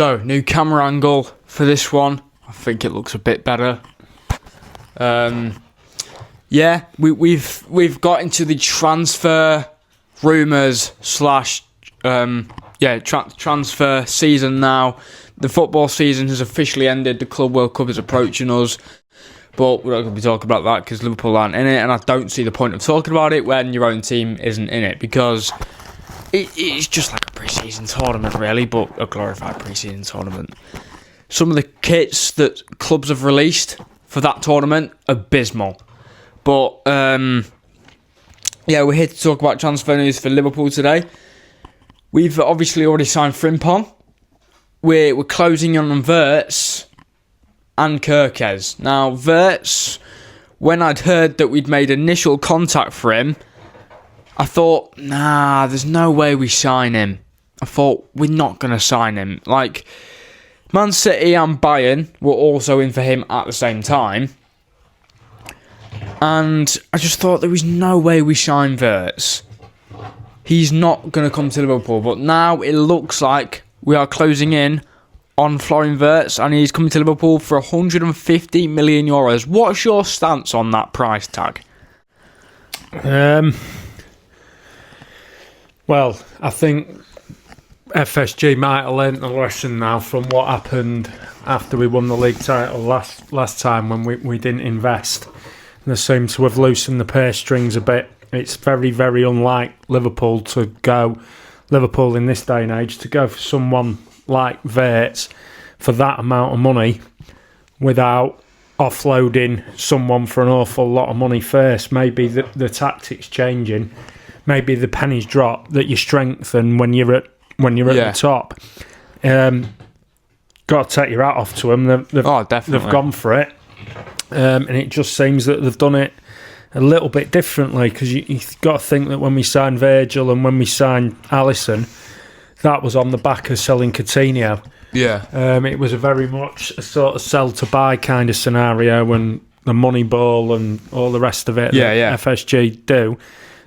So, new camera angle for this one. I think it looks a bit better. Yeah, we've got into the transfer rumours transfer season now. The football season has officially ended. The Club World Cup is approaching us. But we're not going to be talking about that because Liverpool aren't in it, and I don't see the point of talking about it when your own team isn't in it, because it's just like a pre-season tournament, really, but a glorified pre-season tournament. Some of the kits that clubs have released for that tournament, abysmal. But, we're here to talk about transfer news for Liverpool today. We've obviously already signed Frimpong. We're closing in on Wirtz and Kerkez. Now, Wirtz, when I'd heard that we'd made initial contact for him, I thought, there's no way we sign him. I thought, we're not going to sign him. Like, Man City and Bayern were also in for him at the same time. And I just thought there was no way we sign Wirtz. He's not going to come to Liverpool. But now it looks like we are closing in on Florian Wirtz, and he's coming to Liverpool for 150 million euros. What's your stance on that price tag? Well, I think FSG might have learnt the lesson now from what happened after we won the league title last time when we didn't invest. They seem to have loosened the purse strings a bit. It's very, very unlike Liverpool in this day and age to go for someone like Wirtz for that amount of money without offloading someone for an awful lot of money first. Maybe the tactics changing, maybe the pennies drop that you strengthen when you're at the top. Got to take your hat off to them. They've gone for it, and it just seems that they've done it a little bit differently, because you've got to think that when we signed Virgil and when we signed Alisson, that was on the back of selling Coutinho. Yeah. It was a very much a sort of sell to buy kind of scenario, and the money ball and all the rest of it that FSG do.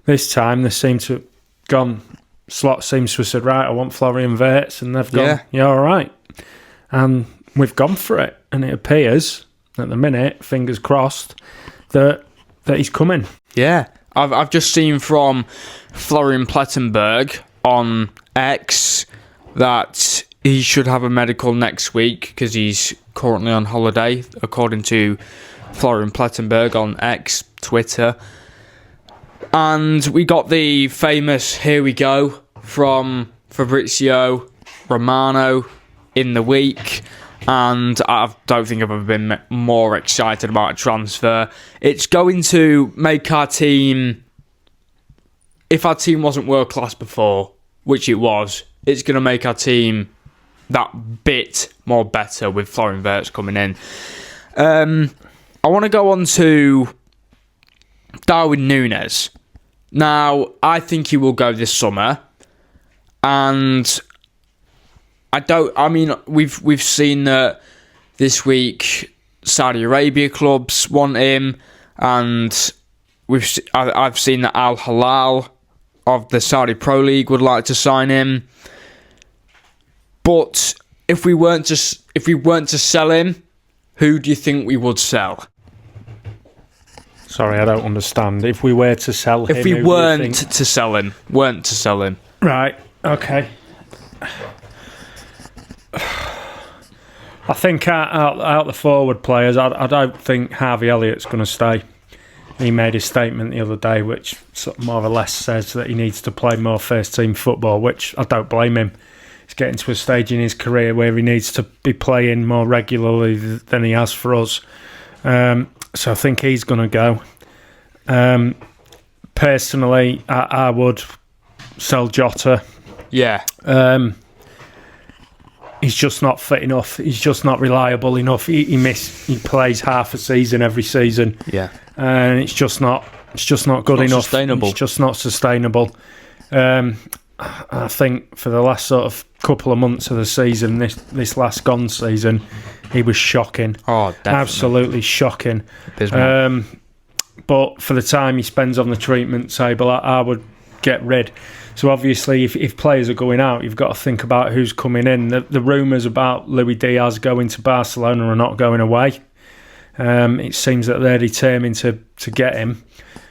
This time they seem to have gone, Slot seems to have said, right, I want Florian Wirtz, and they've gone, yeah, all right. And we've gone for it, and it appears at the minute, fingers crossed, that he's coming. Yeah, I've just seen from Florian Plettenberg on X that he should have a medical next week because he's currently on holiday, according to Florian Plettenberg on X, Twitter. And we got the famous "Here we go" from Fabrizio Romano in the week. And I don't think I've ever been more excited about a transfer. It's going to make our team, if our team wasn't world class before, which it was, it's going to make our team that bit more better with Florian Wirtz coming in. I want to go on to Darwin Nunez. Now, I think he will go this summer, and we've seen that this week Saudi Arabia clubs want him, and I've seen that Al Hilal of the Saudi Pro League would like to sign him. But if we weren't to sell him, who do you think we would sell? Sorry, I don't understand. If we were to sell him, if we weren't to sell him, right? Okay. I think out the forward players, I don't think Harvey Elliott's going to stay. He made a statement the other day which sort of more or less says that he needs to play more first-team football, which I don't blame him. He's getting to a stage in his career where he needs to be playing more regularly than he has for us. So I think he's going to go. Personally, I would sell Jota. Yeah. He's just not fit enough. He's just not reliable enough. He plays half a season every season. Yeah. And it's just not good enough. Sustainable. It's just not sustainable. I think for the last sort of couple of months of the season, this last gone season, he was shocking. Oh, definitely. Absolutely shocking. Abysmal. But for the time he spends on the treatment table, I would get rid. So obviously, if players are going out, you've got to think about who's coming in. The rumours about Luis Diaz going to Barcelona are not going away. It seems that they're determined to get him.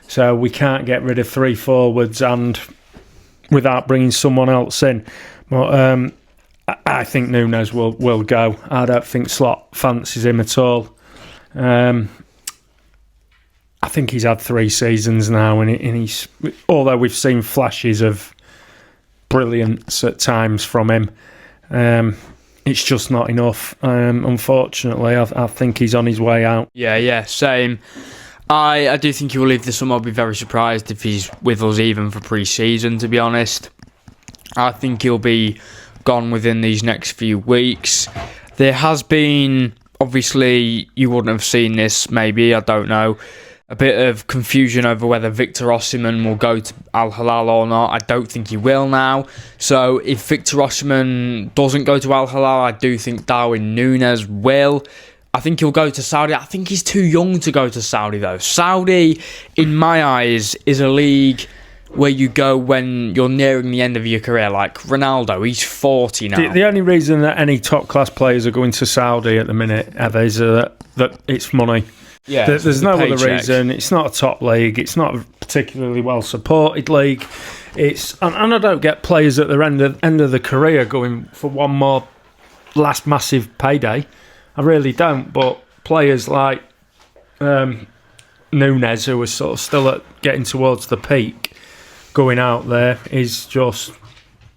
So we can't get rid of 3 forwards and without bringing someone else in. But I think Nunez will go. I don't think Slot fancies him at all. I think he's had 3 seasons now, and he's, although we've seen flashes of brilliance at times from him, it's just not enough. Unfortunately, I think he's on his way out. Yeah, same. I do think he will leave this summer. I'll be very surprised if he's with us even for pre-season, to be honest. I think he'll be gone within these next few weeks. There has been, obviously, you wouldn't have seen this, maybe, I don't know, a bit of confusion over whether Victor Osimhen will go to Al Hilal or not. I don't think he will now. So if Victor Osimhen doesn't go to Al Hilal, I do think Darwin Nunez will. I think he'll go to Saudi. I think he's too young to go to Saudi, though. Saudi, in my eyes, is a league where you go when you're nearing the end of your career. Like Ronaldo, he's 40 now. The only reason that any top-class players are going to Saudi at the minute, Heather, is that it's money. Yeah, there's no other reason. It's not a top league. It's not a particularly well-supported league. And I don't get players at their end of the career going for one more last massive payday. I really don't, but players like Nunez, who are sort of still getting towards the peak, going out there is just,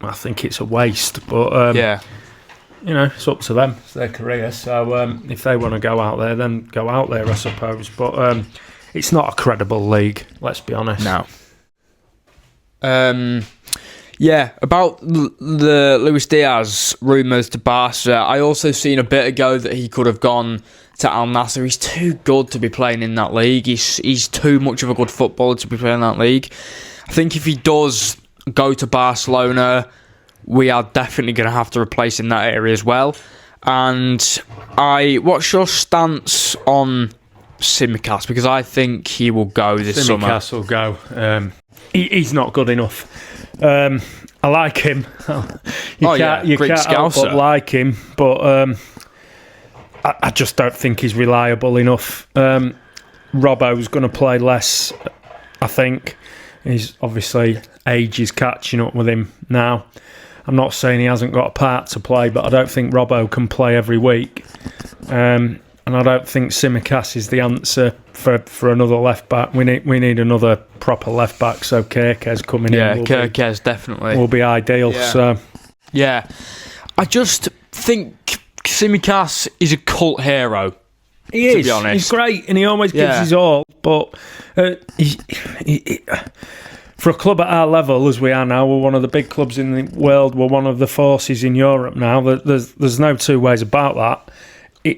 I think it's a waste. But it's up to them. It's their career. So if they want to go out there, then go out there, I suppose. But it's not a credible league, let's be honest. No. About the Luis Diaz rumours to Barca, I also seen a bit ago that he could have gone to Al Nassr. He's too good to be playing in that league. He's too much of a good footballer to be playing in that league. I think if he does go to Barcelona, we are definitely going to have to replace in that area as well. And what's your stance on Tsimikas? Because I think he will go this summer. Tsimikas will go. He's not good enough. I like him. You can't help but like him, but I just don't think he's reliable enough. Robbo's going to play less, I think. He's obviously age is catching up with him now. I'm not saying he hasn't got a part to play, but I don't think Robbo can play every week. And I don't think Tsimikas is the answer for another left back. We need another proper left back. So Kerkez coming in. Yeah, Kerkez definitely will be ideal. Yeah. So I just think Tsimikas is a cult hero. He is. To be honest, he's great, and he always gives his all. But for a club at our level, as we are now, we're one of the big clubs in the world. We're one of the forces in Europe now. There's no two ways about that.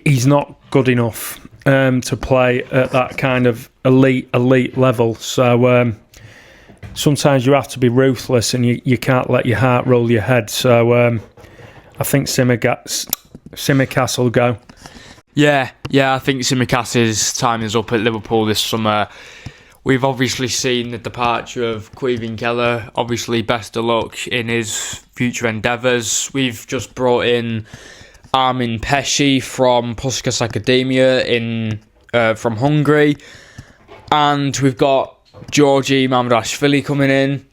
He's not good enough to play at that kind of elite level. So sometimes you have to be ruthless, and you can't let your heart rule your head. So I think Tsimikas will go. Yeah, I think Tsimikas' time is up at Liverpool this summer. We've obviously seen the departure of Queven Keller. Obviously, best of luck in his future endeavours. We've just brought in Armin Pesci from Puskas Academia from Hungary. And we've got Georgi Mamardashvili coming in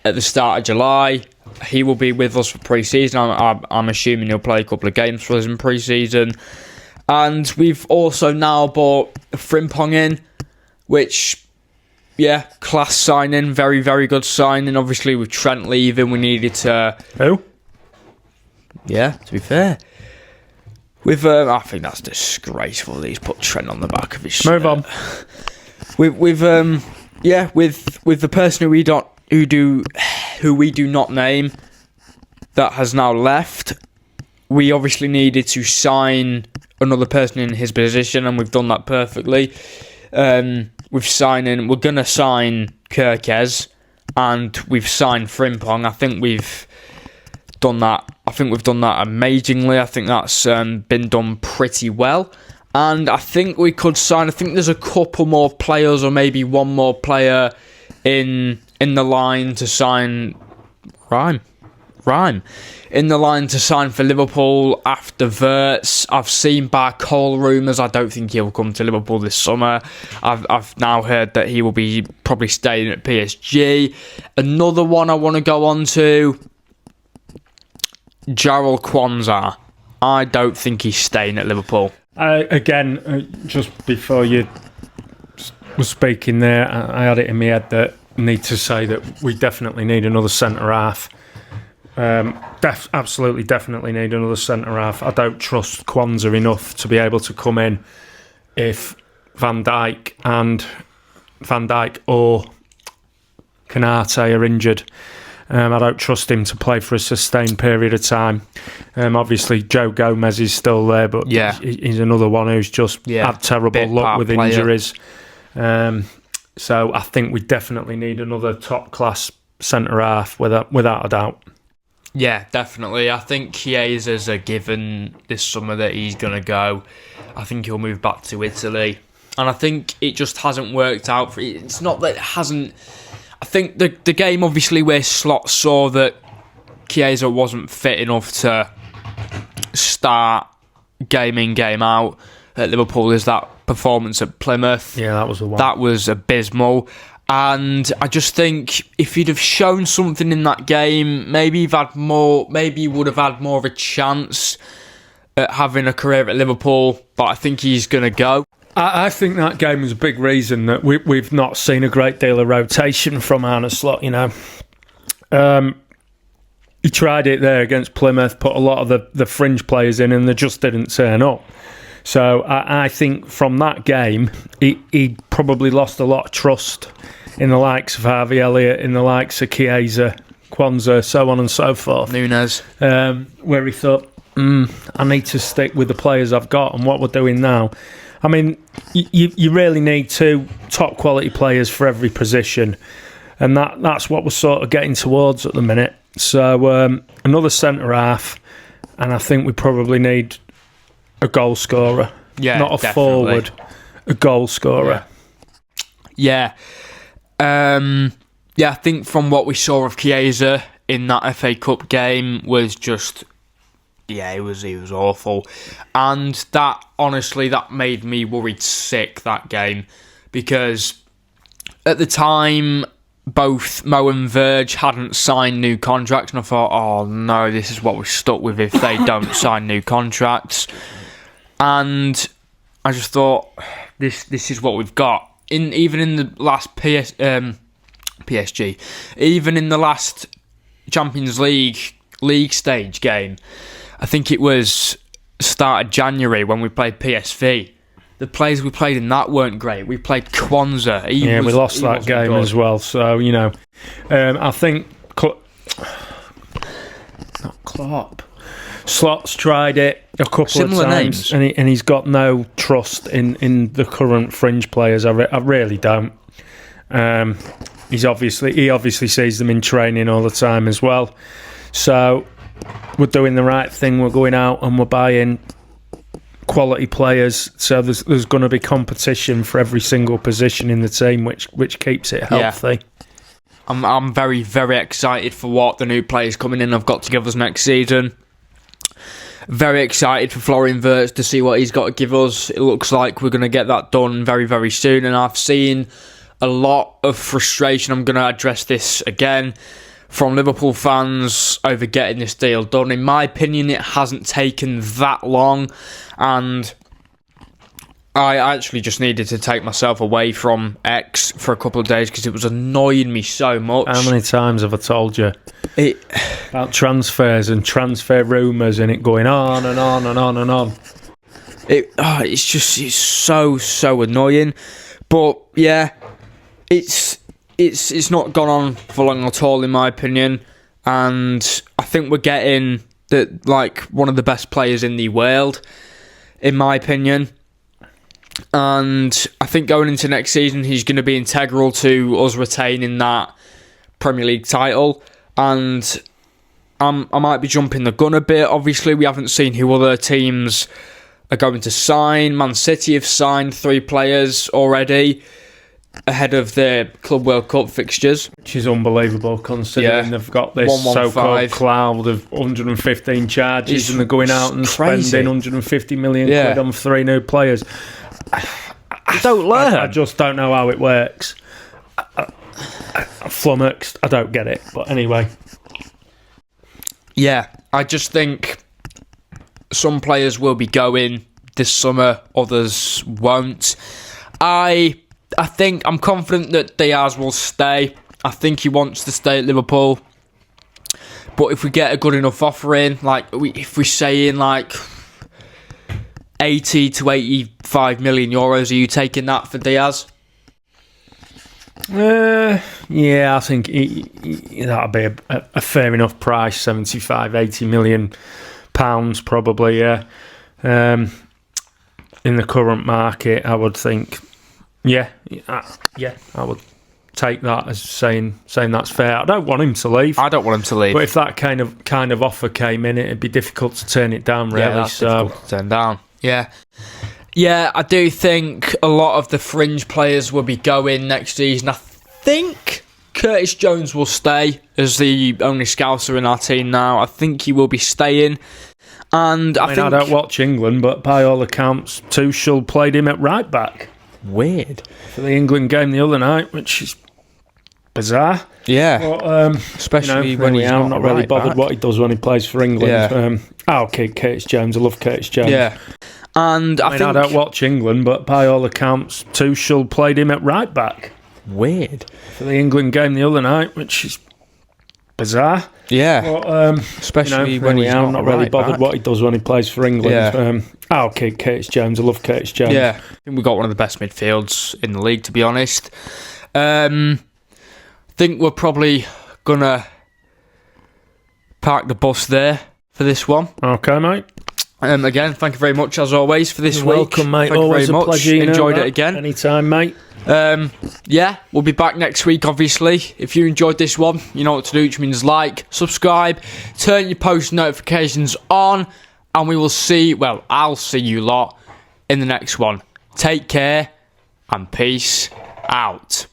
at the start of July. He will be with us for pre-season. I'm assuming he'll play a couple of games for us in pre-season. And we've also now bought Frimpong in, which, class signing, very, very good signing. Obviously, with Trent leaving, we needed to... Who? Yeah, to be fair. I think that's disgraceful that he's put Trent on the back of his shirt. Move on. With the person who we do not name that has now left, we obviously needed to sign another person in his position, and we've done that perfectly. We're going to sign Kerkez, and we've signed Frimpong. I think we've done that amazingly. I think that's been done pretty well. And I think we could sign, I think there's a couple more players, or maybe one more player in the line to sign Rhyme. In the line to sign for Liverpool after Wirtz. I've seen Barcol rumours. I don't think he'll come to Liverpool this summer. I've now heard that he will be probably staying at PSG. Another one I want to go on to, Jarrell Kwanzaa. I don't think he's staying at Liverpool. Just before you were speaking there, I had it in my head that I need to say that we definitely need another centre-half. Absolutely, definitely need another centre-half. I don't trust Kwanzaa enough to be able to come in if Van Dijk or Canate are injured. I don't trust him to play for a sustained period of time. Obviously, Joe Gomez is still there, but he's another one who's just had terrible luck with injuries. So I think we definitely need another top-class centre-half, without a doubt. Yeah, definitely. I think Chiesa's a given this summer that he's going to go. I think he'll move back to Italy. And I think it just hasn't worked out. It's not that it hasn't... I think the game, obviously, where Slot saw that Chiesa wasn't fit enough to start game in, game out at Liverpool is that performance at Plymouth. Yeah, that was the one. That was abysmal. And I just think if he'd have shown something in that game, maybe he would have had more of a chance at having a career at Liverpool. But I think he's going to go. I think that game was a big reason that we've not seen a great deal of rotation from Arne Slot, you know. He tried it there against Plymouth, put a lot of the fringe players in, and they just didn't turn up. So I think from that game, he probably lost a lot of trust in the likes of Harvey Elliott, in the likes of Chiesa, Kwanzaa, so on and so forth. Nunez. Where he thought, I need to stick with the players I've got and what we're doing now. I mean, you really need two top quality players for every position, and that's what we're sort of getting towards at the minute. So another centre half, and I think we probably need a goal scorer, not a forward, a goal scorer. Yeah. I think from what we saw of Chiesa in that FA Cup game was just. Yeah, it was awful. And that, honestly, that made me worried sick, that game. Because at the time, both Mo and Verge hadn't signed new contracts. And I thought, oh no, this is what we're stuck with if they don't sign new contracts. And I just thought, this is what we've got. Even in the last PSG, even in the last Champions League stage game, I think it was start of January when we played PSV. The players we played in that weren't great. We played Kwanzaa. We lost that game as well. So, you know, I think not Klopp. Slot's tried it a couple of times, and he's got no trust in the current fringe players. I really don't. He obviously sees them in training all the time as well. So we're doing the right thing. We're going out and we're buying quality players. So there's going to be competition for every single position in the team, which keeps it healthy. Yeah. I'm very, very excited for what the new players coming in have got to give us next season. Very excited for Florian Wirtz to see what he's got to give us. It looks like we're going to get that done very, very soon. And I've seen a lot of frustration. I'm going to address this again from Liverpool fans over getting this deal done. In my opinion, it hasn't taken that long, and I actually just needed to take myself away from X for a couple of days because it was annoying me so much. How many times have I told you about transfers and transfer rumours and it going on and on and on and on? It's so annoying. But yeah, It's not gone on for long at all, in my opinion, and I think we're getting one of the best players in the world, in my opinion. And I think going into next season, he's going to be integral to us retaining that Premier League title. And I might be jumping the gun a bit. Obviously, we haven't seen who other teams are going to sign. Man City have signed 3 players already. ahead of the Club World Cup fixtures. Which is unbelievable considering they've got this 115. so-called cloud of 115 charges and they're going out and spending 150 million quid on 3 new players. Don't learn. I just don't know how it works. I'm flummoxed. I don't get it. But anyway. Yeah, I just think some players will be going this summer, others won't. I'm confident that Diaz will stay. I think he wants to stay at Liverpool. But if we get a good enough offer in, if we say in 80 to 85 million euros, are you taking that for Diaz? Yeah, I think that'll be a fair enough price, 75, 80 million pounds probably, yeah. In the current market, I would think, I would take that as saying that's fair. I don't want him to leave. I don't want him to leave. But if that kind of offer came in, it'd be difficult to turn it down, really. Yeah, that's difficult to turn down. Yeah. Yeah, I do think a lot of the fringe players will be going next season. I think Curtis Jones will stay as the only Scouser in our team now. I think he will be staying. And I don't watch England, but by all accounts, Tuchel played him at right back. Weird. For the England game the other night, which is bizarre. Yeah. But, especially when he's not really right bothered back. what he does when he plays for England. Yeah. Okay, Curtis Jones. I love Curtis Jones. Yeah. And I think I don't watch England, but by all accounts, Tuchel played him at right back. Weird. For the England game the other night, which is bizarre. Yeah. But, especially when he's not really right bothered back. what he does when he plays for England. Yeah. Okay, Curtis Jones. I love Curtis Jones. Yeah. I think we've got one of the best midfields in the league, to be honest. I think we're probably going to park the bus there for this one. Okay, mate. Again, thank you very much, as always, for this You're week. welcome, mate. Thank Always you very a pleasure. much. Enjoyed it again. Anytime, mate. We'll be back next week, obviously. If you enjoyed this one, you know what to do, which means like, subscribe, turn your post notifications on, and we will I'll see you lot in the next one. Take care, and peace out.